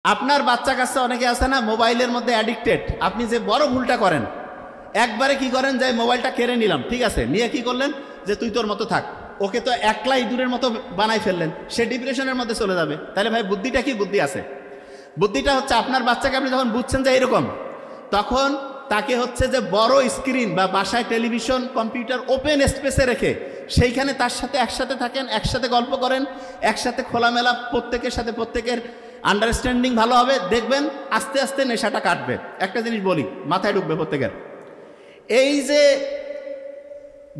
আপনার বাচ্চা কাচ্চা অনেকে আছে না মোবাইলের মধ্যে অ্যাডিক্টেড, আপনি যে বড় ভুলটা করেন একবারে কি করেন যে মোবাইলটা কেড়ে নিলাম, ঠিক আছে, নিয়ে কি করলেন যে তুই তোর মতো থাক, ওকে তো একলা ইঁদুরের মতো বানাই ফেললেন, সে ডিপ্রেশনের মধ্যে চলে যাবে। তাহলে ভাই বুদ্ধিটা কি বুদ্ধি আছে? বুদ্ধিটা হচ্ছে আপনার বাচ্চাকে আপনি যখন বুঝছেন যে এরকম, তখন তাকে হচ্ছে যে বড় স্ক্রিন বা বাসায় টেলিভিশন কম্পিউটার ওপেন স্পেসে রেখে সেইখানে তার সাথে একসাথে থাকেন, একসাথে গল্প করেন, একসাথে খোলামেলা প্রত্যেকের সাথে প্রত্যেকের আন্ডারস্ট্যান্ডিং ভালো হবে, দেখবেন আস্তে আস্তে নেশাটা কাটবে। একটা জিনিস বলি, মাথায় ঢুকবে প্রত্যেকের, এই যে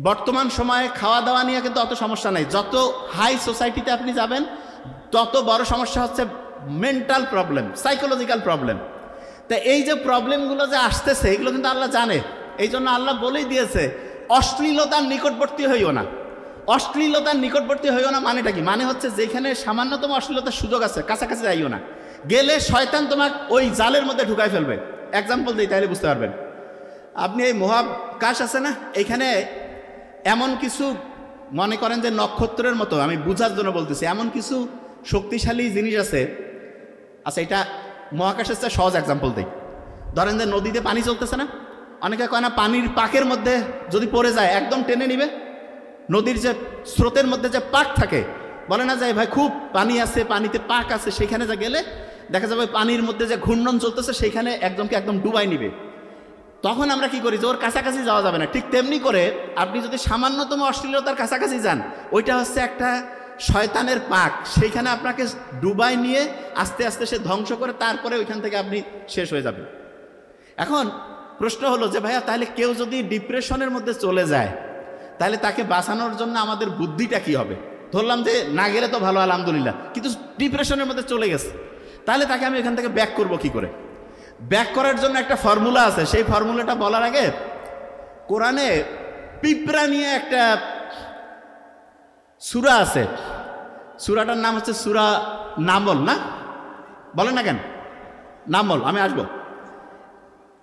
বর্তমান সময়ে খাওয়া দাওয়া নিয়ে কিন্তু অত সমস্যা নেই, যত হাই সোসাইটিতে আপনি যাবেন তত বড় সমস্যা হচ্ছে মেন্টাল প্রবলেম, সাইকোলজিক্যাল প্রবলেম। তা এই যে প্রবলেমগুলো যে আসতেছে এগুলো কিন্তু আল্লাহ জানে, এই জন্য আল্লাহ বলেই দিয়েছে অশ্লীলতার নিকটবর্তী হইও না। অশ্লীলতার নিকটবর্তী হইও না মানেটা কি? মানে হচ্ছে যেখানে সামান্যতম অশ্লীলতার সুযোগ আছে কাছাকাছি যাইও না, গেলে শয়তান তোমাকে ওই জালের মধ্যে ঢুকাই ফেলবে। এক্সাম্পল দিই তাহলে বুঝতে পারবেন। আপনি এই মহাকাশ আছে না, এইখানে এমন কিছু মনে করেন যে নক্ষত্রের মতো, আমি বুঝার জন্য বলতেছি, এমন কিছু শক্তিশালী জিনিস আছে। আচ্ছা, এটা মহাকাশের চেয়ে সহজ এক্সাম্পল দিই। ধরেন যে নদীতে পানি চলতেছে না, অনেকে কয় না পানির পাকের মধ্যে যদি পড়ে যায় একদম টেনে নিবে। নদীর যে স্রোতের মধ্যে যে পাক থাকে, বলে না যায় ভাই খুব পানি আছে, পানিতে পাক আছে, সেখানে যা গেলে দেখা যাবে পানির মধ্যে যে ঘূর্ণন চলতেছে সেইখানে একজনকে একদম ডুবাই নিবে। তখন আমরা কি করি যে ওর কাছাকাছি যাওয়া যাবে না। ঠিক তেমনি করে আপনি যদি সামান্যতম অশ্লীলতার কাছাকাছি যান, ওইটা হচ্ছে একটা শয়তানের পাক, সেইখানে আপনাকে ডুবাই নিয়ে আস্তে আস্তে সে ধ্বংস করে, তারপরে ওইখান থেকে আপনি শেষ হয়ে যাবেন। এখন প্রশ্ন হলো যে ভাইয়া তাহলে কেউ যদি ডিপ্রেশনের মধ্যে চলে যায় তাহলে তাকে বাঁচানোর জন্য আমাদের বুদ্ধিটা কি হবে? ধরলাম যে না গেলে তো ভালো, আলহামদুলিল্লাহ, কিন্তু ডিপ্রেশনের মধ্যে চলে গেছে, তাহলে তাকে আমি এখান থেকে ব্যাক করব কি করে? ব্যাক করার জন্য একটা ফর্মুলা আছে। সেই ফর্মুলাটা বলার আগে কোরআনে পিঁপড়া নিয়ে একটা সূরা আছে, সূরাটার নাম হচ্ছে সূরা নামল। না বলেন না কেন? নামল, আমি আসবো।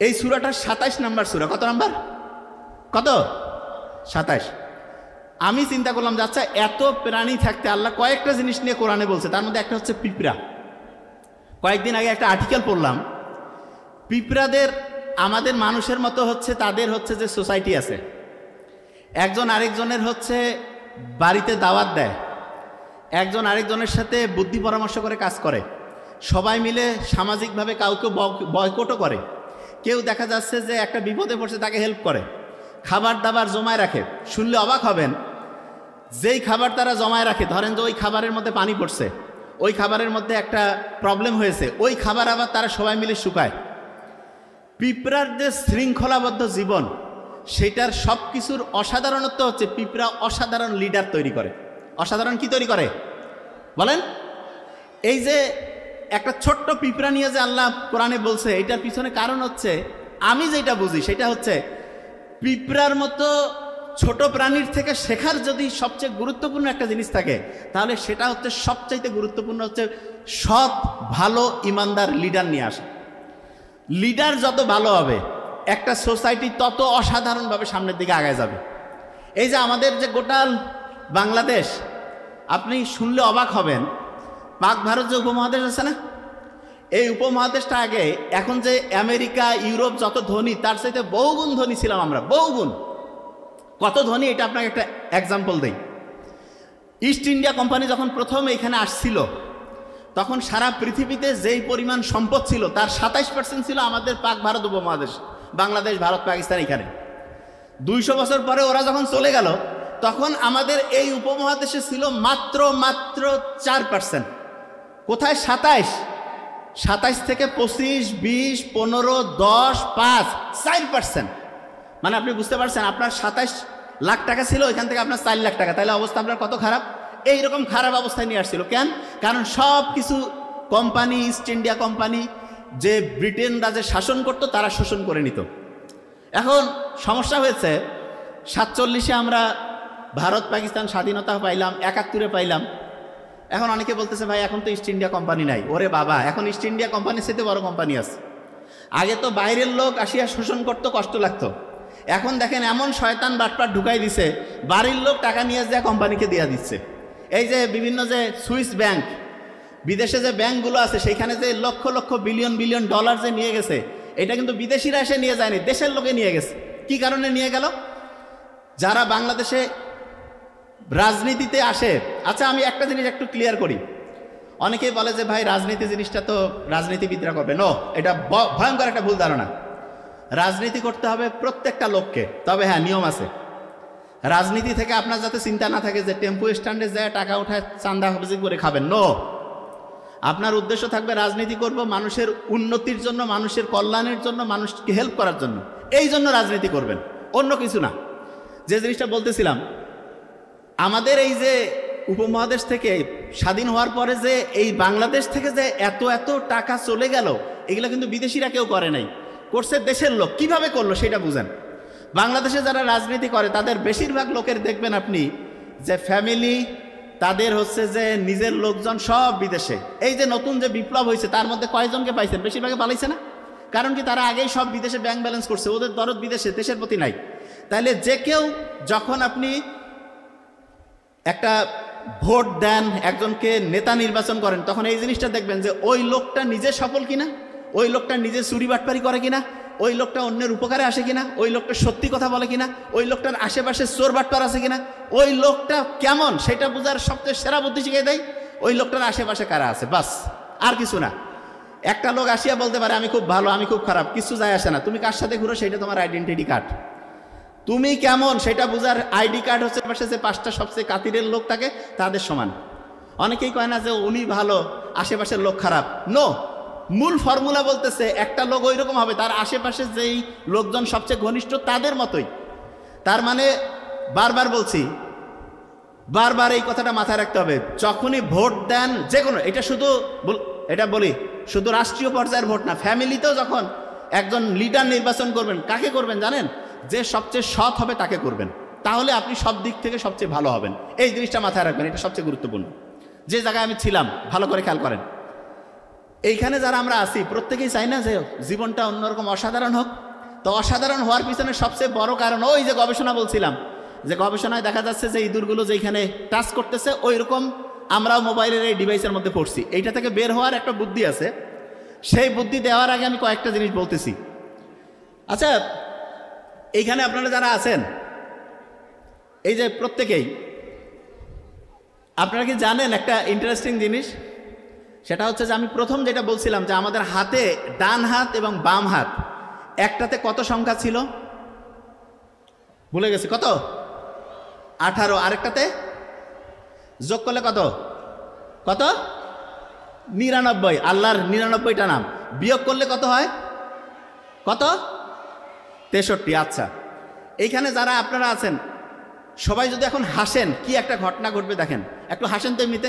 এই সূরাটার 27 নম্বর সূরা। কত নাম্বার? কত? 27। আমি চিন্তা করলাম যে আচ্ছা, এত প্রাণী থাকতে আল্লাহ কয়েকটা জিনিস নিয়ে কোরআনে বলছে, তার মধ্যে একটা হচ্ছে পিঁপড়া। কয়েকদিন আগে একটা আর্টিকেল পড়লাম, পিঁপড়াদের আমাদের মানুষের মতো হচ্ছে তাদের হচ্ছে যে সোসাইটি আছে, একজন আরেকজনের হচ্ছে বাড়িতে দাওয়াত দেয়, একজন আরেকজনের সাথে বুদ্ধি পরামর্শ করে কাজ করে, সবাই মিলে সামাজিকভাবে কাউকে বয়কটও করে, কেউ দেখা যাচ্ছে যে একটা বিপদে পড়ছে তাকে হেল্প করে, খাবার দাবার জমায় রাখে। শুনলে অবাক হবেন, যেই খাবার তারা জমায় রাখে, ধরেন যে ওই খাবারের মধ্যে পানি পড়ছে, ওই খাবারের মধ্যে একটা প্রবলেম হয়েছে, ওই খাবার আবার তারা সবাই মিলে শুকায়। পিঁপড়ার যে শৃঙ্খলাবদ্ধ জীবন, সেটার সব কিছুর অসাধারণত্ব হচ্ছে পিঁপড়া অসাধারণ লিডার তৈরি করে। অসাধারণ কি তৈরি করে বলেন? এই যে একটা ছোট্ট পিঁপড়া নিয়ে যে আল্লাহ কোরআনে বলছে, এটার পিছনে কারণ হচ্ছে, আমি যেটা বুঝি সেটা হচ্ছে পিঁপড়ার মতো ছোট প্রাণীর থেকে শেখার যদি সবচেয়ে গুরুত্বপূর্ণ একটা জিনিস থাকে, তাহলে সেটা হচ্ছে সবচাইতে গুরুত্বপূর্ণ হচ্ছে সৎ ভালো ইমানদার লিডার নিয়ে আসা। লিডার যত ভালো হবে একটা সোসাইটি তত অসাধারণভাবে সামনের দিকে আগায় যাবে। এই যে আমাদের যে গোটা বাংলাদেশ, আপনি শুনলে অবাক হবেন, পাক ভারত যে উপমহাদেশ আছে না, এই উপমহাদেশটা আগে এখন যে আমেরিকা ইউরোপ যত ধনী তার চাইতে বহুগুণ ধনী ছিলাম আমরা, বহুগুণ। কত ধনী এটা আপনাকে একটা এক্সাম্পল দেই। ইস্ট ইন্ডিয়া কোম্পানি যখন প্রথম এখানে আসছিল, তখন সারা পৃথিবীতে যেই পরিমাণ সম্পদ ছিল তার 27% ছিল আমাদের পাক ভারত উপমহাদেশ, বাংলাদেশ, ভারত, পাকিস্তান। এখানে 200 বছর পরে ওরা যখন চলে গেল, তখন আমাদের এই উপমহাদেশে ছিল মাত্র 4%। কোথায়? 27 থেকে 25, 20, 15, 10, 5, 4%। মানে আপনি বুঝতে পারছেন, আপনার 27 লাখ টাকা ছিল, ওইখান থেকে আপনার 4 লাখ টাকা, তাহলে অবস্থা আপনার কত খারাপ? এইরকম খারাপ অবস্থায় নিয়ে আসছিল। কেন? কারণ সব কিছু কোম্পানি, ইস্ট ইন্ডিয়া কোম্পানি, যে ব্রিটেনরা যে শাসন করত তারা শোষণ করে নিত। এখন সমস্যা হয়েছে, 47-এ আমরা ভারত পাকিস্তান স্বাধীনতা পাইলাম, 71-এ পাইলাম। এখন অনেকে বলতেছে ভাই এখন তো ইস্ট ইন্ডিয়া কোম্পানি নাই। ওরে বাবা, এখন ইস্ট ইন্ডিয়া কোম্পানির সাথে বড় কোম্পানি আছে। আগে তো বাইরের লোক আসিয়া শোষণ করতো, কষ্ট লাগতো। এখন দেখেন এমন শয়তান বাটপাট ঢুকাই দিছে, বাড়ির লোক টাকা নিয়ে যা কোম্পানিকে দিয়ে দিচ্ছে। এই যে বিভিন্ন যে সুইস ব্যাংক, বিদেশে যে ব্যাংকগুলো আছে সেখানে যে lakh lakh billion billion dollar যে নিয়ে গেছে, এটা কিন্তু বিদেশিরা এসে নিয়ে যায়নি, দেশের লোকে নিয়ে গেছে। কি কারণে নিয়ে গেল? যারা বাংলাদেশে রাজনীতিতে আসে, আচ্ছা আমি একটা জিনিস একটু ক্লিয়ার করি। অনেকেই বলে যে ভাই রাজনীতি জিনিসটা তো রাজনীতিবিদরা করবে। নো, এটা ভয়ঙ্কর একটা ভুল ধারণা। রাজনীতি করতে হবে প্রত্যেকটা লোককে, তবে হ্যাঁ নিয়ম আছে। রাজনীতি থেকে আপনার যাতে চিন্তা না থাকে যে টেম্পো স্ট্যান্ডে যায় টাকা উঠায় চান্দা হাফিজি করে খাবেন। নো, আপনার উদ্দেশ্য থাকবে রাজনীতি করব মানুষের উন্নতির জন্য, মানুষের কল্যাণের জন্য, মানুষকে হেল্প করার জন্য। এই জন্য রাজনীতি করবেন, অন্য কিছু না। যে জিনিসটা বলতেছিলাম, আমাদের এই যে উপমহাদেশ থেকে স্বাধীন হওয়ার পরে যে এই বাংলাদেশ থেকে যে এত এত টাকা চলে গেল, এগুলো কিন্তু বিদেশিরা কেউ করে নাই, করছে দেশের লোক। কিভাবে করলো সেটা বুঝেন। বাংলাদেশে যারা রাজনীতি করে তাদের বেশিরভাগ লোকের দেখবেন আপনি যে ফ্যামিলি, তাদের হচ্ছে যে নিজের লোকজন সব বিদেশে। এই যে নতুন যে বিপ্লব হয়েছে তার মধ্যে কয়জনকে পাইছেন? বেশিরভাগে পালাইছে না? কারণ কি, তারা আগেই সব বিদেশে ব্যাংক ব্যালেন্স করছে, ওদের দরদ বিদেশে, দেশের প্রতি নাই। তাইলে যে কেউ যখন আপনি একটা ভোট দেন, একজনকে নেতা নির্বাচন করেন, তখন এই জিনিসটা দেখবেন যে ওই লোকটা নিজে সফল কিনা, ওই লোকটা নিজে চুরি বাটপারি করে কিনা, ওই লোকটা অন্যের উপকারে আসে কিনা, ওই লোকটা সত্যি কথা বলে কিনা, ওই লোকটার আশেপাশে চোর বাটপার আছে কিনা, ওই লোকটা কেমন সেটা বোঝার সবচেয়ে সেরা বুদ্ধি শিখিয়ে দেয় ওই লোকটার আশেপাশে কারা আছে, বাস, আর কিছু না। একটা লোক আসিয়া বলতে পারে আমি খুব ভালো, আমি খুব খারাপ, কিছু যায় আসে না। তুমি কার সাথে ঘুরো সেটা তোমার আইডেন্টিটি কার্ড। তুমি কেমন সেটা বোঝার আইডি কার্ড হচ্ছে পাশে যে 5টা সবচেয়ে কাতিরের লোক থাকে তাদের সমান। অনেকেই কয় না যে উনি ভালো, আশেপাশের লোক খারাপ। নো, মূল ফর্মুলা বলতেছে একটা লোক ওই রকম হবে, তার আশেপাশে যেই লোকজন সবচেয়ে ঘনিষ্ঠ তাদের মতোই। তার মানে বারবার বলছি, বারবার এই কথাটা মাথায় রাখতে হবে। যখনই ভোট দেন যে কোনো, এটা শুধু এটা বলি, শুধু রাষ্ট্রীয় পর্যায়ের ভোট না, ফ্যামিলিতেও যখন একজন লিডার নির্বাচন করবেন, কাকে করবেন জানেন? যে সবচেয়ে সৎ হবে তাকে করবেন, তাহলে আপনি সব দিক থেকে সবচেয়ে ভালো হবেন। এই জিনিসটা মাথায় রাখবেন, এটা সবচেয়ে গুরুত্বপূর্ণ। যে জায়গায় আমি ছিলাম ভালো করে খেয়াল করেন, এইখানে যারা আমরা আছি প্রত্যেকেই চাই না যে জীবনটা অন্যরকম অসাধারণ হোক। তো অসাধারণ হওয়ার পিছনে সবচেয়ে বড় কারণ ওই যে গবেষণা বলছিলাম, যে গবেষণায় দেখা যাচ্ছে যে ইঁদুরগুলো যেখানে টাচ করতেছে ওই রকম আমরাও মোবাইলের এই ডিভাইসের মধ্যে পড়ছি। এইটা থেকে বের হওয়ার একটা বুদ্ধি আছে, সেই বুদ্ধি দেওয়ার আগে আমি কয়েকটা জিনিস বলতেছি। আচ্ছা, এইখানে আপনারা যারা আছেন, এই যে প্রত্যেকেই, আপনারা কি জানেন একটা ইন্টারেস্টিং জিনিস? সেটা হচ্ছে যে আমি প্রথম যেটা বলছিলাম যে আমাদের হাতে ডান হাত এবং বাম হাত একটাতে কত সংখ্যা ছিল ভুলে গেছি, কত? 18। আরেকটাতে যোগ করলে কত? কত? 99। আল্লাহর 99টা নাম বিয়োগ করলে কত হয়? কত? 63। আচ্ছা, এইখানে যারা আপনারা আছেন সবাই যদি এখন হাসেন, কি একটা ঘটনা ঘটবে দেখেন। একটু হাসেন তো এমনিতে।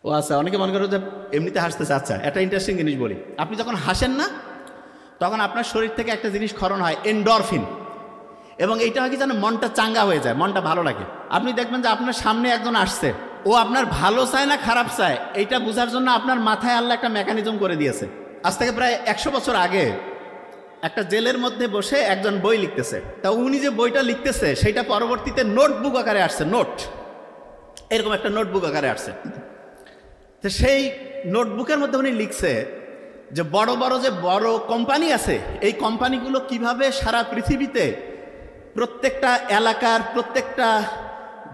ও আচ্ছা, অনেকে মনে করো যে এমনিতে হাসতেছে। আচ্ছা, একটা ইন্টারেস্টিং জিনিস বলি। আপনি যখন হাসেন না, তখন আপনার শরীর থেকে একটা জিনিস ক্ষরণ হয়, এন্ডরফিন। এবং এইটা হয় কি জানো, মনটা চাঙ্গা হয়ে যায়, মনটা ভালো লাগে। আপনি দেখবেন যে আপনার সামনে একজন আসছে, ও আপনার ভালো চায় না খারাপ চায়, এইটা বোঝার জন্য আপনার মাথায় আল্লাহ একটা মেকানিজম করে দিয়েছে। আজ থেকে প্রায় 100 বছর আগে একটা জেলের মধ্যে বসে একজন বই লিখতেছে। তা উনি যে বইটা লিখতেছে সেটা পরবর্তীতে নোটবুক আকারে আসছে, নোট, এরকম একটা নোটবুক আকারে আসছে। তো সেই নোটবুকের মধ্যে উনি লিখছে যে বড় বড় যে বড় কোম্পানি আছে, এই কোম্পানিগুলো কিভাবে সারা পৃথিবীতে প্রত্যেকটা এলাকার, প্রত্যেকটা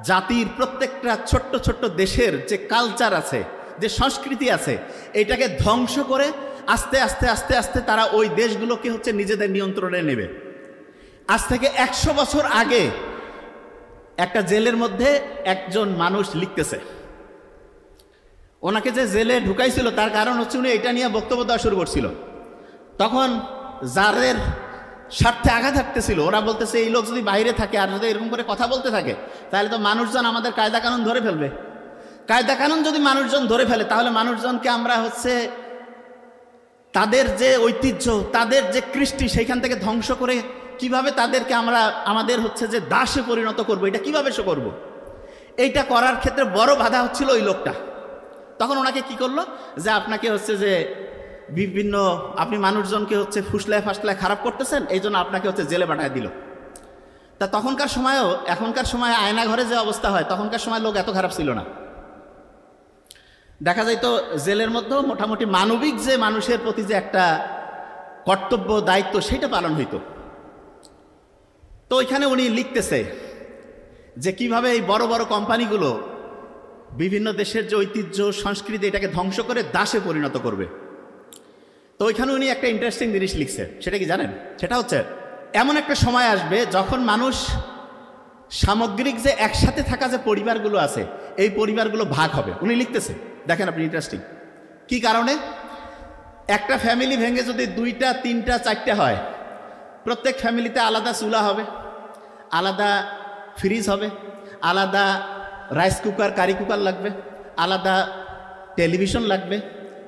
জাতির, প্রত্যেকটা ছোট্ট ছোট্ট দেশের যে কালচার আছে, যে সংস্কৃতি আছে, এটাকে ধ্বংস করে আস্তে আস্তে আস্তে আস্তে তারা ওই দেশগুলোকে হচ্ছে নিজেদের নিয়ন্ত্রণে নেবে। আজ থেকে 100 বছর আগে একটা জেলের মধ্যে একজন মানুষ লিখতেছে। ওনাকে যে জেলে ঢুকাইছিল তার কারণ হচ্ছে উনি এটা নিয়ে বক্তব্য দেওয়া শুরু করছিল। তখন যাদের স্বার্থে আঘাত থাকতেছিল, ওরা বলতেছে এই লোক যদি বাইরে থাকে আর যদি এরকম করে কথা বলতে থাকে, তাহলে তো মানুষজন আমাদের কায়দা কানুন ধরে ফেলবে। কায়দা কানুন যদি মানুষজন ধরে ফেলে, তাহলে মানুষজনকে আমরা হচ্ছে তাদের যে ঐতিহ্য, তাদের যে কৃষ্টি, সেইখান থেকে ধ্বংস করে কিভাবে তাদেরকে আমরা আমাদের হচ্ছে যে দাসে পরিণত করব, এটা কিভাবে করব? এইটা করার ক্ষেত্রে বড় বাধা হচ্ছিল ওই লোকটা। তখন ওনাকে কি করলো, যে আপনাকে হচ্ছে যে বিভিন্ন, আপনি মানুষজনকে হচ্ছে ফুসলায় ফাসলায় খারাপ করতেছেন, এই জন্য আপনাকে হচ্ছে জেলে পাঠায় দিল। তা তখনকার সময়েও এখনকার সময় আয়না ঘরে যে অবস্থা হয়, তখনকার সময় লোক এত খারাপ ছিল না। দেখা যায় তো জেলের মধ্যেও মোটামুটি মানবিক যে মানুষের প্রতি যে একটা কর্তব্য দায়িত্ব সেটা পালন হইতো। তো ওইখানে উনি লিখতেছে যে কিভাবে এই বড় বড় কোম্পানিগুলো বিভিন্ন দেশের যে ঐতিহ্য সংস্কৃতি এটাকে ধ্বংস করে দাসে পরিণত করবে। তো ওইখানে উনি একটা ইন্টারেস্টিং জিনিস লিখছে, সেটা কি জানেন? সেটা হচ্ছে এমন একটা সময় আসবে যখন মানুষ সামগ্রিক যে একসাথে থাকা যে পরিবারগুলো আছে এই পরিবারগুলো ভাগ হবে। উনি লিখতেছে, দেখেন আপনি, ইন্টারেস্টিং। কি কারণে? একটা ফ্যামিলি ভেঙে যদি 2টা 3টা 4টা হয়, প্রত্যেক ফ্যামিলিতে আলাদা চুলা হবে, আলাদা ফ্রিজ হবে, আলাদা রাইস কুকার কারি কুকার লাগবে, আলাদা টেলিভিশন লাগবে।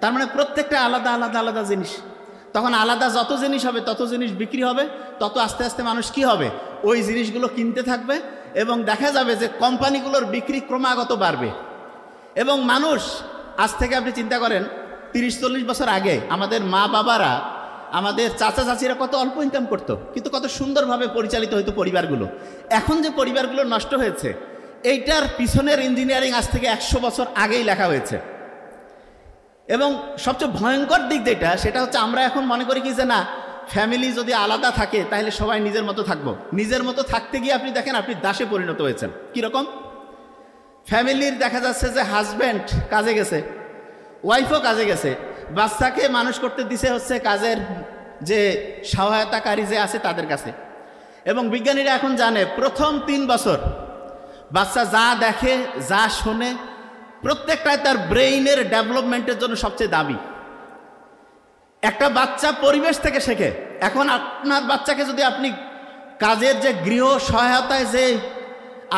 তার মানে প্রত্যেকটা আলাদা আলাদা আলাদা জিনিস। তখন আলাদা যত জিনিস হবে তত জিনিস বিক্রি হবে, তত আস্তে আস্তে মানুষ কি হবে, ওই জিনিসগুলো কিনতে থাকবে এবং দেখা যাবে যে কোম্পানিগুলোর বিক্রি ক্রমাগত বাড়বে। এবং মানুষ আজ থেকে আপনি চিন্তা করেন 30-40 বছর আগে আমাদের মা বাবারা, আমাদের চাচা চাচিরা কত অল্প ইনকাম করতো, কিন্তু কত সুন্দরভাবে পরিচালিত হতো পরিবারগুলো। এখন যে পরিবারগুলো নষ্ট হয়েছে এইটার পিছনের ইঞ্জিনিয়ারিং আজ থেকে 100 বছর আগেই লেখা হয়েছে। এবং সবচেয়ে ভয়ঙ্কর দিক যেটা, সেটা হচ্ছে আমরা এখন মনে করি কি যে না, ফ্যামিলি যদি আলাদা থাকে তাহলে সবাই নিজের মতো থাকবো। নিজের মতো থাকতে গিয়ে আপনি দেখেন আপনি দাসে পরিণত হয়েছেন। কীরকম? ফ্যামিলির দেখা যাচ্ছে যে হাজব্যান্ড কাজে গেছে, ওয়াইফও কাজে গেছে, বাচ্চাকে মানুষ করতে দিছে হচ্ছে কাজের যে সহায়তাকারী যে আছে তাদের কাছে। এবং বিজ্ঞানীরা এখন জানে প্রথম 3 বছর বাচ্চা যা দেখে যা শোনে প্রত্যেকটাই তার ব্রেইনের ডেভেলপমেন্টের জন্য সবচেয়ে দামি। একটা বাচ্চা পরিবেশ থেকে শেখে। এখন আপনার বাচ্চাকে যদি আপনি কাজের যে গৃহ সহায়তায় যে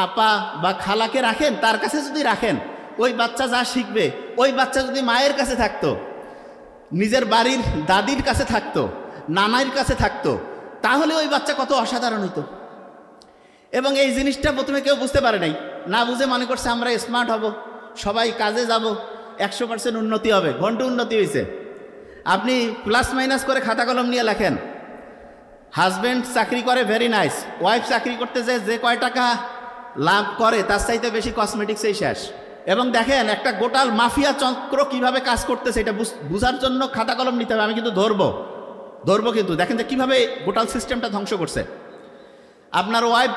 আপা বা খালাকে রাখেন, তার কাছে যদি রাখেন, ওই বাচ্চা যা শিখবে, ওই বাচ্চা যদি মায়ের কাছে থাকতো, নিজের বাড়ির দাদির কাছে থাকতো, নানার কাছে থাকতো, তাহলে ওই বাচ্চা কত অসাধারণ হইতো। এবং এই জিনিসটা প্রথমে কেউ বুঝতে পারে নাই, না বুঝে মনে করছে আমরা স্মার্ট হব, সবাই কাজে যাব, 100% উন্নতি হবে। ঘন্টা উন্নতি হয়েছে। আপনি প্লাস মাইনাস করে খাতা কলম নিয়ে লেখেন। হাজব্যান্ড চাকরি করে, ভেরি নাইস। ওয়াইফ চাকরি করতে যে কয় টাকা লাভ করে তার চাইতে বেশি কসমেটিক্সেই শেষ। এবং দেখেন একটা গোটাল মাফিয়া চক্র কিভাবে কাজ করতেছে, এটা বুঝার জন্য খাতা কলম নিতে হবে। আমি কিন্তু ধরবো কিন্তু দেখেন যে কীভাবে গোটাল সিস্টেমটা ধ্বংস করছে। আপনার ওয়াইফ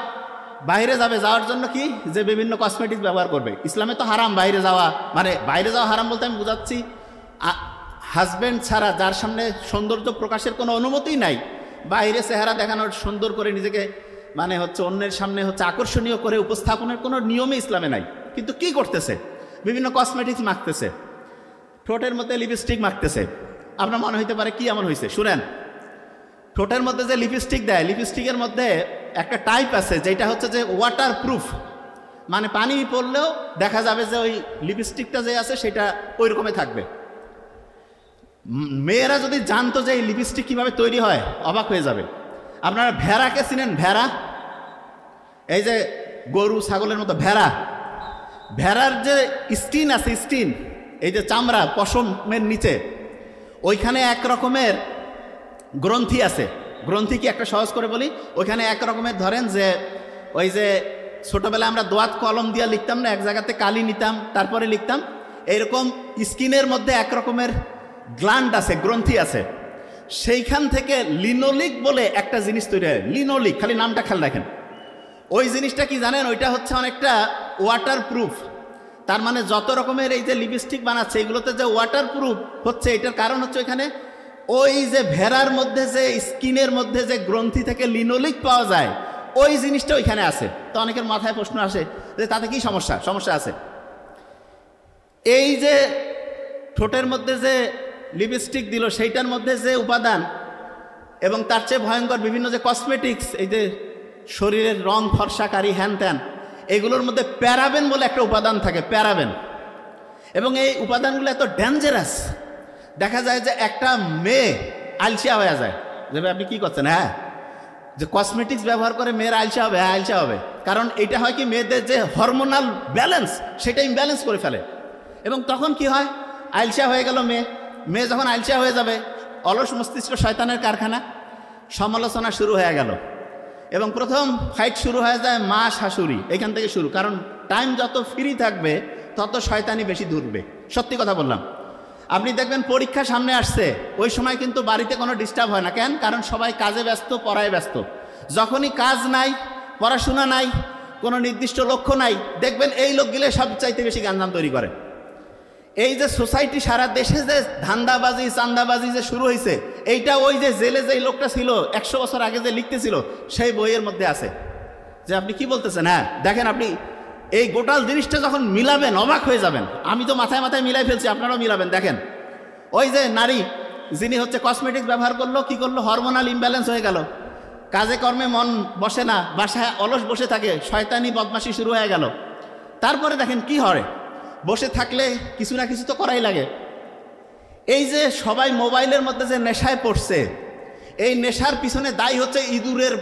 বাইরে যাওয়ার জন্য কি যে বিভিন্ন কসমেটিক্স ব্যবহার করবে। ইসলামে তো হারাম বাইরে যাওয়া, মানে বাইরে যাওয়া হারাম বলতে আমি বুঝাচ্ছি হাজব্যান্ড ছাড়া যার সামনে সৌন্দর্য প্রকাশের কোনো অনুমতিই নাই, বাইরে চেহারা দেখানোর, সুন্দর করে নিজেকে মানে হচ্ছে অন্যের সামনে হচ্ছে আকর্ষণীয় করে উপস্থাপনের কোনো নিয়মই ইসলামে নাই। কিন্তু কি করতেছে? বিভিন্ন কসমেটিক্স মাখতেছে, ঠোঁটের মধ্যে লিপস্টিক মাখতেছে। আপনার মনে হইতে পারে কি এমন হয়েছে? শুনেন, ঠোঁটের মধ্যে যে লিপস্টিক দেয়, লিপস্টিকের মধ্যে একটা টাইপ আছে যেটা হচ্ছে যে ওয়াটার প্রুফ, মানে পানি পড়লেও দেখা যাবে যে ওই লিপস্টিকটা যে আছে সেটা ওই রকমই থাকবে। মেয়েরা যদি জানতো যে এই লিপস্টিক কীভাবে তৈরি হয় অবাক হয়ে যাবে। আপনারা ভেড়াকে চিনেন? ভেড়া, এই যে গরু ছাগলের মতো ভেড়া, ভেড়ার যে স্কিন আছে, স্কিন এই যে চামড়া পশমের নিচে, ওইখানে এক রকমের গ্রন্থি আছে। গ্রন্থি কি একটা সহজ করে বলি, ওইখানে এক রকমের ধরেন যে ওই যে ছোটোবেলায় আমরা দোয়াত কলম দিয়ে লিখতাম না, এক জায়গাতে কালি নিতাম তারপরে লিখতাম, এইরকম স্কিনের মধ্যে এক রকমের গ্ল্যান্ড আছে, গ্রন্থি আছে। সেইখান থেকে লিনোলিক বলে একটা জিনিস তৈরি হয়। লিনোলিক, খালি নামটা খেয়াল রাখেন। ওই জিনিসটা কি জানেন? ওইটা হচ্ছে অনেকটা ওয়াটার প্রুফ। তার মানে যত রকমের এই যে লিপস্টিক বানাচ্ছে এগুলোতে যে ওয়াটার প্রুফ হচ্ছে, এটার কারণ হচ্ছে ওইখানে ওই যে ভেড়ার মধ্যে যে স্কিনের মধ্যে যে গ্রন্থি থেকে লিনোলিক পাওয়া যায়, ওই জিনিসটা ওইখানে আছে। তো অনেকের মাথায় প্রশ্ন আসে যে তাতে কি সমস্যা? সমস্যা আছে। এই যে ঠোঁটের মধ্যে যে লিপস্টিক দিল সেইটার মধ্যে যে উপাদান, এবং তার চেয়ে ভয়ঙ্কর বিভিন্ন যে কসমেটিক্স, এই যে শরীরের রং ফর্সাকারী হ্যান ত্যান, এগুলোর মধ্যে প্যারাবেন বলে একটা উপাদান থাকে, প্যারাবেন। এবং এই উপাদানগুলো এত ডেঞ্জারাস, দেখা যায় যে একটা মেয়ে আলসিয়া হয়ে যায়। যে আপনি কি করছেন? হ্যাঁ, যে কসমেটিক্স ব্যবহার করে মেয়ের আলসিয়া হবে? হ্যাঁ, আলসিয়া হবে। কারণ এটা হয় কি, মেয়েদের যে হরমোনাল ব্যালেন্স সেটা ইমব্যালেন্স করে ফেলে। এবং তখন কি হয়, আলসিয়া হয়ে গেল মেয়ে যখন আলসিয়া হয়ে যাবে, অলস মস্তিষ্ক শয়তানের কারখানা, সমালোচনা শুরু হয়ে গেল। এবং প্রথম ফাইট শুরু হয়ে যায় মা শাশুড়ি, এখান থেকে শুরু। কারণ টাইম যত ফ্রি থাকবে তত শয়তানি বেশি দূরবে। সত্যি কথা বললাম। আপনি দেখবেন পরীক্ষা সামনে আসছে, ওই সময় কিন্তু বাড়িতে কোনো ডিস্টার্ব হয় না। কেন? কারণ সবাই কাজে ব্যস্ত, পড়ায় ব্যস্ত। যখনই কাজ নাই, পড়াশোনা নাই, কোনো নির্দিষ্ট লক্ষ্য নাই, দেখবেন এই লোকগুলো সবচাইতে বেশি গাঞ্জাম তৈরি করে। এই যে সোসাইটি সারা দেশে যে ধান্দাবাজি চান্দাবাজি যে শুরু হয়েছে, এইটা ওই যে জেলে যে লোকটা ছিল 100 বছর আগে যে লিখতেছিল সেই বইয়ের মধ্যে আছে। যে আপনি কি বলতেছেন? হ্যাঁ দেখেন, আপনি এই গোটাল জিনিসটা যখন মিলাবেন অবাক হয়ে যাবেন। আমি তো মাথায় মাথায় মিলাই ফেলছি, আপনারাও মিলাবেন। দেখেন, ওই যে নারী যিনি হচ্ছে কসমেটিক্স ব্যবহার করলো, কি করলো, হরমোনাল ইমব্যালেন্স হয়ে গেল, কাজে কর্মে মন বসে না, বাসায় অলস বসে থাকে, শয়তানি বদমাশি শুরু হয়ে গেল। তারপরে দেখেন কি হয়, বসে থাকলে কিছু না কিছু তো করাই লাগে। এই যে সবাই মোবাইলের মধ্যে যে নেশায় পড়ছে, এই নেশার পিছনে দায়ী হচ্ছে ইঁদুরের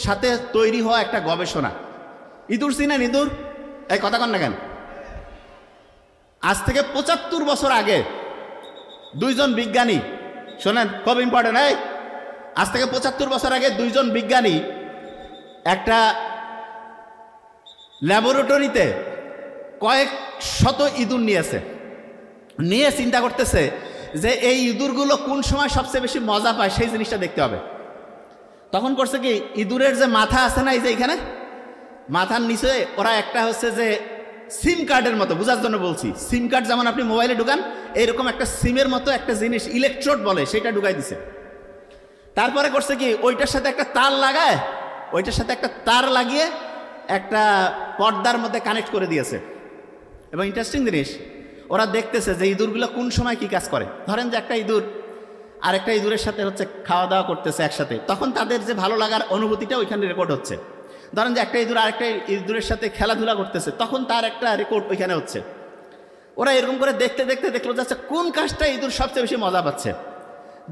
সাথে তৈরি হওয়া একটা গবেষণা। ইঁদুর চিনেন? ইঁদুর, এই কথা কন না কেন? আজ থেকে 75 বছর আগে দুইজন বিজ্ঞানী, শোনেন খুব ইম্পর্টেন্ট, এই আজ থেকে 75 বছর আগে দুইজন বিজ্ঞানী একটা ল্যাবরেটরিতে কয়েক শত ইঁদুর নিয়ে চিন্তা করতেছে যে এই ইঁদুরগুলো কোন সময় সবচেয়ে বেশি মজা পায় সেই জিনিসটা দেখতে হবে। তখন করছে কি, ইঁদুরের যে মাথা আছে না, এই যে এখানে মাথার নিচে ওরা একটা হচ্ছে যে সিম কার্ডের মতো, বোঝার জন্য বলছি, সিম কার্ড যেমন আপনি মোবাইলে ঢুকান, এইরকম একটা সিমের মতো একটা জিনিস, ইলেকট্রোড বলে, সেটা ঢুকাই দিছে। তারপরে করছে কি, ওইটার সাথে একটা তার লাগিয়ে একটা পর্দার মধ্যে কানেক্ট করে দিয়েছে। এবং ইন্টারেস্টিং জিনিস, ওরা দেখতেছে যে ইঁদুরগুলো কোন সময় কি কাজ করে। ধরেন যে একটা ইঁদুর আরেকটা ইঁদুরের সাথে হচ্ছে খাওয়া দাওয়া করতেছে একসাথে, তখন তাদের যে ভালো লাগার অনুভূতিটা ওইখানে রেকর্ড হচ্ছে। ধরেন যে একটা ইঁদুর আরেকটা ইঁদুরের সাথে খেলাধুলা করতেছে, তখন তার একটা রেকর্ড ওইখানে হচ্ছে। ওরা এরকম করে দেখতে দেখতে দেখলো যে আচ্ছা কোন কাজটা ইঁদুর সবচেয়ে বেশি মজা পাচ্ছে।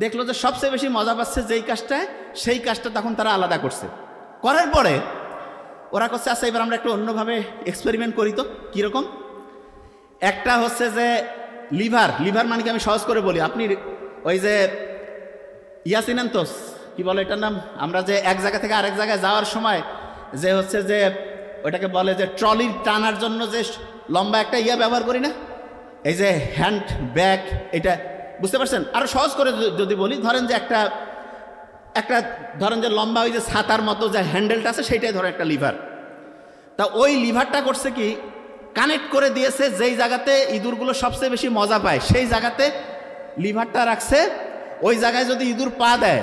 দেখলো যে সবচেয়ে বেশি মজা পাচ্ছে যেই কাজটায়, সেই কাজটা তখন তারা আলাদা করছে। করার পরে ওরা করছে আচ্ছা এবার আমরা একটু অন্যভাবে এক্সপেরিমেন্ট করি তো। কীরকম? একটা হচ্ছে যে লিভার মানে কি, আমি সহজ করে বলি, আপনি ওই যে চিনেন তো, কি বলে এটার নাম, আমরা যে এক জায়গা থেকে আরেক জায়গায় যাওয়ার সময় যে হচ্ছে যে ওইটাকে বলে যে ট্রলি টানার জন্য যে লম্বা একটা ব্যবহার করি না, এই যে হ্যান্ড ব্যাগ, এটা বুঝতে পারছেন? আরো সহজ করে যদি বলি, ধরেন যে একটা ধরেন যে লম্বা ওই যে ছাতার মতো যে হ্যান্ডেলটা আছে, সেইটাই ধরেন একটা লিভার। তা ওই লিভারটা করছে কি, কানেক্ট করে দিয়েছে যেই জায়গাতে ইঁদুরগুলো সবচেয়ে বেশি মজা পায়, সেই জায়গাতে লিভারটা রাখছে। ওই জায়গায় যদি ইঁদুর পা দেয়,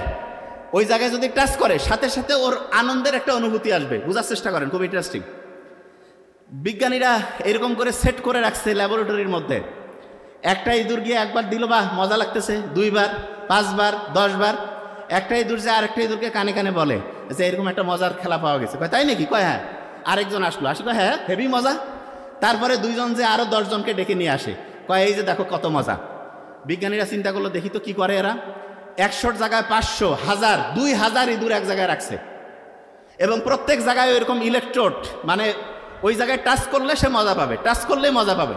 ওই জায়গায় যদি টাচ করে, সাথে সাথে ওর আনন্দের একটা অনুভূতি আসবে। বোঝার চেষ্টা করেন, খুব ইন্টারেস্টিং। বিজ্ঞানীরা এরকম করে সেট করে রাখছে ল্যাবরেটরির মধ্যে। একটা ইঁদুর গিয়ে একবার দিল, বা মজা লাগতেছে, 2 বার 5 বার 10 বার। একটা ইঁদুর যে আরেকটা ইঁদুরকে কানে কানে বলে যে এরকম একটা মজার খেলা পাওয়া গেছে। কয় তাই নাকি? কয় হ্যাঁ। আরেকজন আসলো, কয় হ্যাঁ হেভি মজা। তারপরে 2 জন যে আরো 10 জনকে ডেকে নিয়ে আসে, কয় এই যে দেখো কত মজা। বিজ্ঞানীরা চিন্তা করলো, দেখি তো কি করে এরা। 100 জায়গায় 500, 1000, 2000 ইঁদুর এক জায়গায় রাখছে, এবং প্রত্যেক জায়গায় ওইরকম ইলেকট্রোড, মানে ওই জায়গায় টাচ করলে সে মজা পাবে, টাচ করলেই মজা পাবে।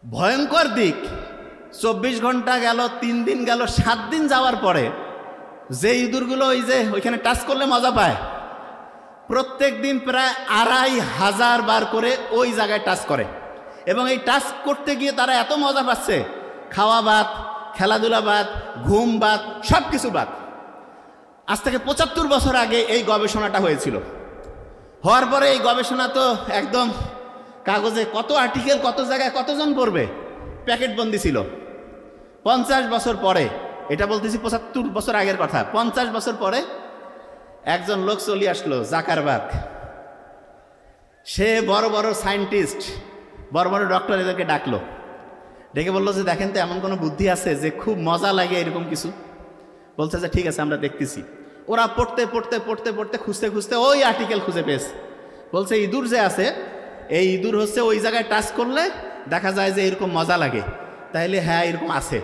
ভয়ঙ্কর দিক, 24 ঘন্টা গেল, 3 দিন গেল, 7 দিন যাওয়ার পরে যে ইঁদুরগুলো ওই যে ওইখানে টাচ করলে মজা পায়, প্রত্যেক দিন প্রায় 2500 বার করে ওই জায়গায় টাচ করে। এবং এই টাচ করতে গিয়ে তারা এত মজা পাচ্ছে, খাওয়া বাদ, খেলাধুলা বাদ, ঘুম বাদ, সব কিছু বাদ। আজ থেকে 75 বছর আগে এই গবেষণাটা হয়েছিল। হওয়ার পরে এই গবেষণা তো একদম কাগজে, কত আর্টিকেল, কত জায়গায় কতজন পড়বে, প্যাকেটবন্দি ছিল। 50 বছর পরে, এটা বলতেছি 75 বছর আগের কথা, 50 বছর পরে একজন লোক চলে আসলো, জাকারবার্গ। সে বড় বড় সায়েন্টিস্ট, বড় বড় ডক্টর এদেরকে ডাকলো, ডেকে বললো যে দেখেন তো এমন কোনো বুদ্ধি আছে যে খুব মজা লাগে এরকম কিছু? বলছে যে ঠিক আছে আমরা দেখতেছি। ওরা পড়তে পড়তে পড়তে পড়তে খুঁজতে খুঁজতে ওই আর্টিকেল খুঁজে পেয়েছে। বলছে ইঁদুর যে আছে, এই ইঁদুর হচ্ছে ওই জায়গায় টাচ করলে দেখা যায় যে এরকম মজা লাগে। তাইলে হ্যাঁ এরকম আছে।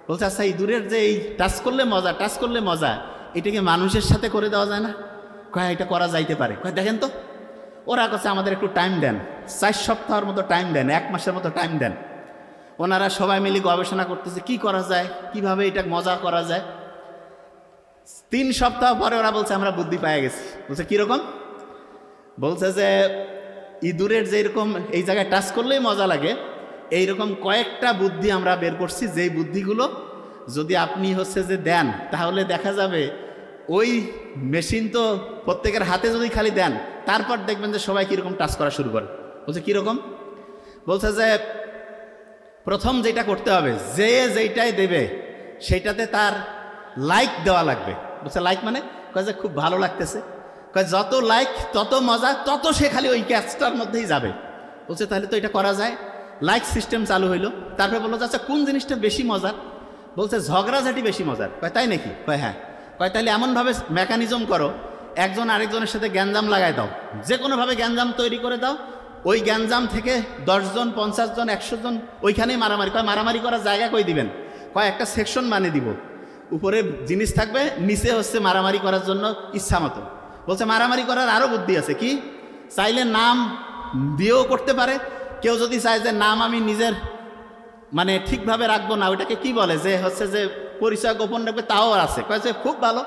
বলছে আচ্ছা ইঁদুরের যে এই টাচ করলে মজা, এটাকে মানুষের সাথে করে দেওয়া যায় না? কয় এটা করা যাইতে পারে। কয় দেখেন তো। ওরা কাছে আমাদের একটু টাইম দেন, 4 সপ্তাহের মতো টাইম দেন, 1 মাসের মতো টাইম দেন। ওনারা সবাই মিলে গবেষণা করতেছে কি করা যায়, কিভাবে এটা মজা করা যায়। 3 সপ্তাহ পরে ওরা বলছে আমরা বুদ্ধি পেয়ে গেছি। বলছে কীরকম? বলছে যে ইঁদুরের যেরকম এই জায়গায় টাচ করলেই মজা লাগে, এইরকম কয়েকটা বুদ্ধি আমরা বের করছি, যেই বুদ্ধিগুলো যদি আপনি হচ্ছে যে দেন তাহলে দেখা যাবে ওই মেশিন তো প্রত্যেকের হাতে যদি খালি দেন তারপর দেখবেন যে সবাই কীরকম টাচ করা শুরু করে। বলছে কীরকম? বলছে যে প্রথম যেটা করতে হবে, যে যেইটাই দেবে সেইটাতে তার লাইক দেওয়া লাগবে। বলছে লাইক মানে? কয় যে খুব ভালো লাগতেছে। কয় যত লাইক তত মজা, তত সে খালি ওই ক্যাচটার মধ্যেই যাবে। বলছে তাহলে তো এটা করা যায়। লাইক সিস্টেম চালু হইলো। তারপরে বললো আচ্ছা কোন জিনিসটা বেশি মজার? বলছে ঝগড়াঝাটি বেশি মজার। কয় তাই নাকি? কয় হ্যাঁ। কয় তাহলে এমনভাবে মেকানিজম করো, একজন আরেকজনের সাথে গ্যাঞ্জাম লাগাই দাও, যে কোনোভাবে গ্যাঞ্জাম তৈরি করে দাও, ওই গ্যাঞ্জাম থেকে 10 জন 50 জন 100 জন ওইখানেই মারামারি। কয় মারামারি করার জায়গা কই দিবেন? কয় একটা সেকশন বানিয়ে দিব, উপরে জিনিস থাকবে, নিচে হচ্ছে মারামারি করার জন্য ইচ্ছা মতো। বলছে মারামারি করার আরও বুদ্ধি আছে। কি? চাইলে নাম দিয়েও করতে পারে। কেউ যদি চায় যে নাম আমি নিজের মানে ঠিকভাবে রাখবো না, ওইটাকে কি বলে যে হচ্ছে যে পরিচয় গোপন রাখবে, তাও আছে। কয়েছে খুব ভালো।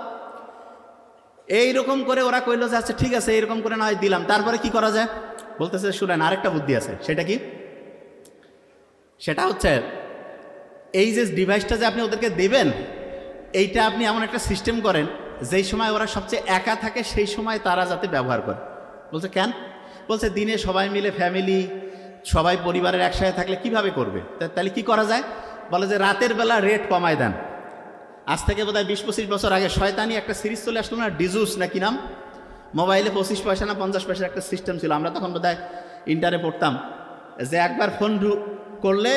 এইরকম করে ওরা কইলো যে আচ্ছা ঠিক আছে এইরকম করে না হয় দিলাম। তারপরে কি করা যায়? বলতেছে শুনেন আরেকটা বুদ্ধি আছে। সেটা কি? সেটা হচ্ছে এই যে ডিভাইসটা যে আপনি ওদেরকে দেবেন, এইটা আপনি এমন একটা সিস্টেম করেন যেই সময় ওরা সবচেয়ে একা থাকে সেই সময় তারা যাতে ব্যবহার করে। বলছে কেন? বলছে দিনে সবাই মিলে ফ্যামিলি সবাই পরিবারের একসাথে থাকলে কিভাবে করবে, তাহলে কি করা যায়? বলে যে রাতের বেলা রেট কমায় দেন। আজ থেকে বোধহয় 20-25 বছর আগে শয়তানি একটা সিরিজ চলে আসলো না, ডিজুস না কি নাম? মোবাইলে 25 পয়সা না 50 পয়সার একটা সিস্টেম ছিল। আমরা তখন বোধহয় ইন্টারে পড়তাম, যে একবার ফোন করলে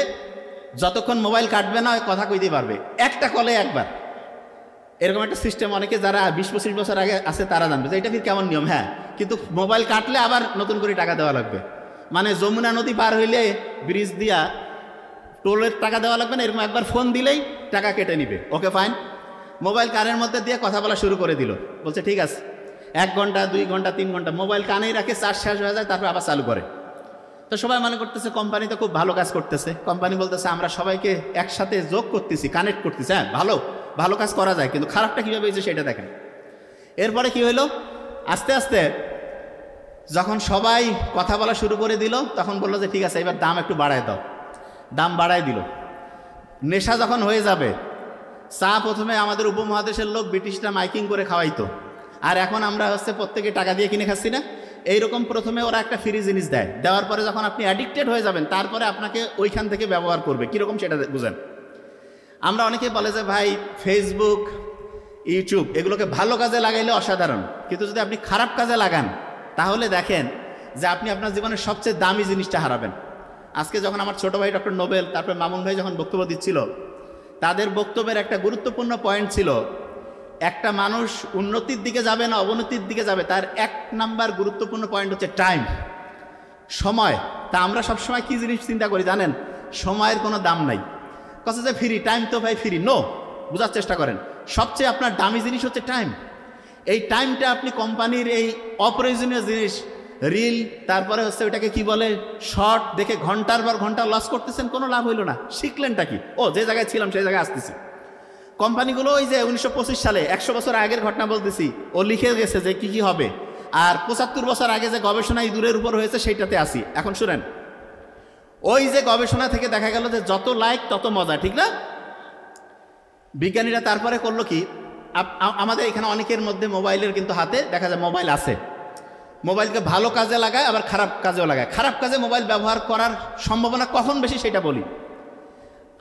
যতক্ষণ মোবাইল কাটবে না ওই কথা কইতে পারবে, একটা কলে একবার। এরকম একটা সিস্টেম অনেকে যারা 20-25 বছর আগে আছে তারা জানবে যে এটা ফির কেমন নিয়ম। হ্যাঁ, কিন্তু মোবাইল কাটলে আবার নতুন করে টাকা দেওয়া লাগবে। মানে যমুনা নদী পার হইলে ব্রিজ দিয়া টোলের টাকা দেওয়া লাগবে না, এরকম একবার ফোন দিলেই টাকা কেটে নিবে। Okay fine. মোবাইল কানের মধ্যে দিয়ে কথা বলা শুরু করে দিল। বলছে ঠিক আছে, 1 ঘন্টা 2 ঘন্টা 3 ঘন্টা মোবাইল কানেই রাখে, চার্জ শেষ হয়ে যায়, তারপর আবার চালু করে। তো সবাই মনে করতেছে কোম্পানি তো খুব ভালো কাজ করতেছে। কোম্পানি বলতেছে আমরা সবাইকে একসাথে যোগ করতেছি, কানেক্ট করতেছি। হ্যাঁ ভালো ভালো কাজ করা যায়, কিন্তু খারাপটা কীভাবে হয়েছে সেটা দেখেন। এরপরে কি হইলো? আস্তে আস্তে যখন সবাই কথা বলা শুরু করে দিল, তখন বললো যে ঠিক আছে এবার দাম একটু বাড়ায় দাও। দাম বাড়ায় দিল। নেশা যখন হয়ে যাবে, চা প্রথমে আমাদের উপমহাদেশের লোক ব্রিটিশরা মাইকিং করে খাওয়াইতো, আর এখন আমরা হচ্ছে প্রত্যেকে টাকা দিয়ে কিনে খাচ্ছি না। এইরকম প্রথমে ওরা একটা ফ্রি জিনিস দেয়, দেওয়ার পরে যখন আপনি অ্যাডিক্টেড হয়ে যাবেন তারপরে আপনাকে ওইখান থেকে ব্যবহার করবে। কীরকম সেটা বুঝেন। আমরা অনেকে বলে যে ভাই ফেসবুক ইউটিউব এগুলোকে ভালো কাজে লাগাইলে অসাধারণ, কিন্তু যদি আপনি খারাপ কাজে লাগান তাহলে দেখেন যে আপনি আপনার জীবনের সবচেয়ে দামি জিনিসটা হারাবেন। আজকে যখন আমার ছোট ভাই ডক্টর নোবেল তারপরে মামুন ভাই যখন বক্তব্য দিচ্ছিল, তাদের বক্তব্যের একটা গুরুত্বপূর্ণ পয়েন্ট ছিল, একটা মানুষ উন্নতির দিকে যাবে না অবনতির দিকে যাবে, তার 1 নাম্বার গুরুত্বপূর্ণ পয়েন্ট হচ্ছে টাইম, সময়। তা আমরা সবসময় কী জিনিস চিন্তা করি জানেন? সময়ের কোনো দাম নাই। কথা যে ফ্রি, টাইম তো ভাই ফ্রি। নো, বোঝার চেষ্টা করেন। সবচেয়ে আপনার দামি জিনিস হচ্ছে টাইম। এই টাইমটা আপনি কোম্পানির এই অপ্রয়োজনীয় জিনিস রিল, তারপরে হচ্ছে ওইটাকে কি বলে শর্ট দেখে ঘন্টার পর ঘন্টা লস করতেছেন, কোনো লাভ হইল না। শিখলেনটা কি? ও যে জায়গায় ছিলাম সেই জায়গায় আসতেছি। কোম্পানিগুলো ওই যে 1925 সালে 100 বছর আগের ঘটনা বলতেছি, ও লিখে গেছে যে কি কি হবে, আর 75 বছর আগে যে গবেষণা ইঁদুরের উপর হয়েছে সেইটাতে আসি। এখন শুনেন, ওই যে গবেষণা থেকে দেখা গেল যে যত লাইক তত মজা, ঠিক না? বিজ্ঞানীরা তারপরে করলো কি, আমাদের এখানে অনেকের মধ্যে মোবাইলের কিন্তু হাতে দেখা যায় মোবাইল আছে। মোবাইলকে ভালো কাজে লাগায় আবার খারাপ কাজেও লাগায়। খারাপ কাজে মোবাইল ব্যবহার করার সম্ভাবনা কখন বেশি সেটা বলি।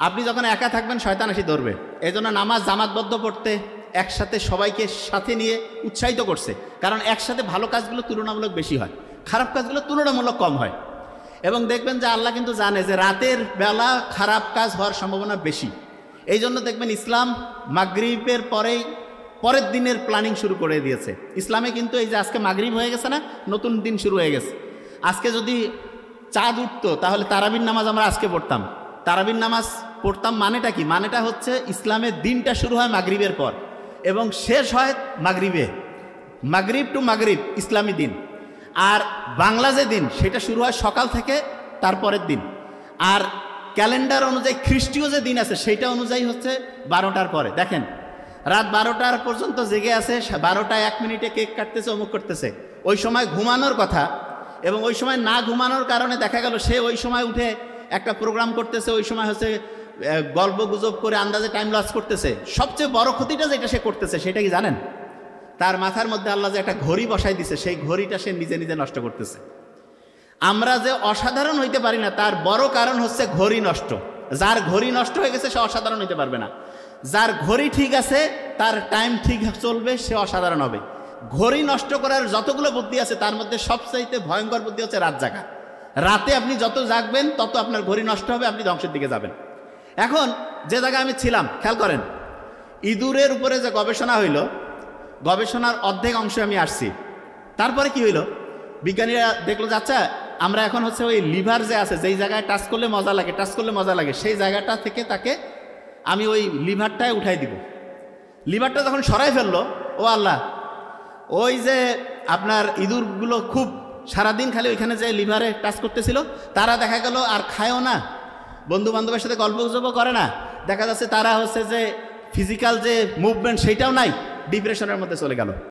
আপনি যখন একা থাকবেন শয়তান এসে ধরবে। এই জন্য নামাজ জামাতবদ্ধ পড়তে একসাথে সবাইকে সাথে নিয়ে উৎসাহিত করছে, কারণ একসাথে ভালো কাজগুলো তুলনামূলক বেশি হয়, খারাপ কাজগুলো তুলনামূলক কম হয়। এবং দেখবেন যে আল্লাহ কিন্তু জানে যে রাতের বেলা খারাপ কাজ হওয়ার সম্ভাবনা বেশি। এই জন্য দেখবেন ইসলাম মাগরিবের পরের দিনের প্ল্যানিং শুরু করে দিয়েছে। ইসলামে কিন্তু এই যে আজকে মাগরিব হয়ে গেছে না, নতুন দিন শুরু হয়ে গেছে। আজকে যদি চাঁদ উঠতো তাহলে তারাবির নামাজ আমরা আজকে পড়তাম। তারাবির নামাজ পড়তাম মানেটা কি? মানেটা হচ্ছে ইসলামের দিনটা শুরু হয় মাগরিবের পর এবং শেষ হয় মাগরিবে। মাগরিব টু মাগরিব ইসলামী দিন। আর বাংলা যে দিন সেটা শুরু হয় সকাল থেকে তারপরের দিন। আর ক্যালেন্ডার অনুযায়ী খ্রিস্টীয় যে দিন আছে সেইটা অনুযায়ী হচ্ছে 12টার পরে। দেখেন রাত 12টার পর্যন্ত জেগে আছে, 12টায় 1 মিনিটে কেক কাটতেছে, অমুক করতেছে। ওই সময় ঘুমানোর কথা, এবং ওই সময় না ঘুমানোর কারণে দেখা গেল সে ওই সময় উঠে একটা প্রোগ্রাম করতেছে, ওই সময় হচ্ছে গল্প গুজব করে আন্দাজে টাইম লস করতেছে। সবচেয়ে বড় ক্ষতিটা যেটা সে করতেছে সেটা কি জানেন? তার মাথার মধ্যে আল্লাহ যে একটা ঘড়ি বসাই দিছে, সেই ঘড়িটা সে নিজে নিজে নষ্ট করতেছে। আমরা যে অসাধারণ হইতে পারি না তার বড় কারণ হচ্ছে ঘড়ি নষ্ট। যার ঘড়ি নষ্ট হয়ে গেছে সে অসাধারণ হইতে পারবে না। যার ঘড়ি ঠিক আছে, তার টাইম ঠিক চলবে, সে অসাধারণ হবে। ঘড়ি নষ্ট করার যতগুলো বুদ্ধি আছে তার মধ্যে সবচাইতে ভয়ঙ্কর বুদ্ধি হচ্ছে রাত জাগা। রাতে আপনি যত জাগবেন তত আপনার ঘড়ি নষ্ট হবে, আপনি ধ্বংসের দিকে যাবেন। এখন যে জায়গায় আমি ছিলাম, খেয়াল করেন, ইঁদুরের উপরে যে গবেষণা হইল, গবেষণার অর্ধেক অংশে আমি আসছি। তারপরে কি হইল, বিজ্ঞানীরা দেখলো যে আচ্ছা আমরা এখন হচ্ছে ওই লিভার যে আছে, যেই জায়গায় টাচ করলে মজা লাগে, টাচ করলে মজা লাগে, সেই জায়গাটা থেকে তাকে আমি ওই লিভারটায় উঠাই দিব। লিভারটা যখন সরাই ফেললো, ও আল্লাহ, ওই যে আপনার ইঁদুরগুলো খুব সারাদিন খালি ওইখানে যে লিভারে টাচ করতেছিল, তারা দেখা গেল আর খায়ও না, বন্ধু বান্ধবের সাথে গল্প গুজবও করে না, দেখা যাচ্ছে তারা হচ্ছে যে ফিজিক্যাল যে মুভমেন্ট সেইটাও নাই, ডিপ্রেশনের মধ্যে চলে গেল।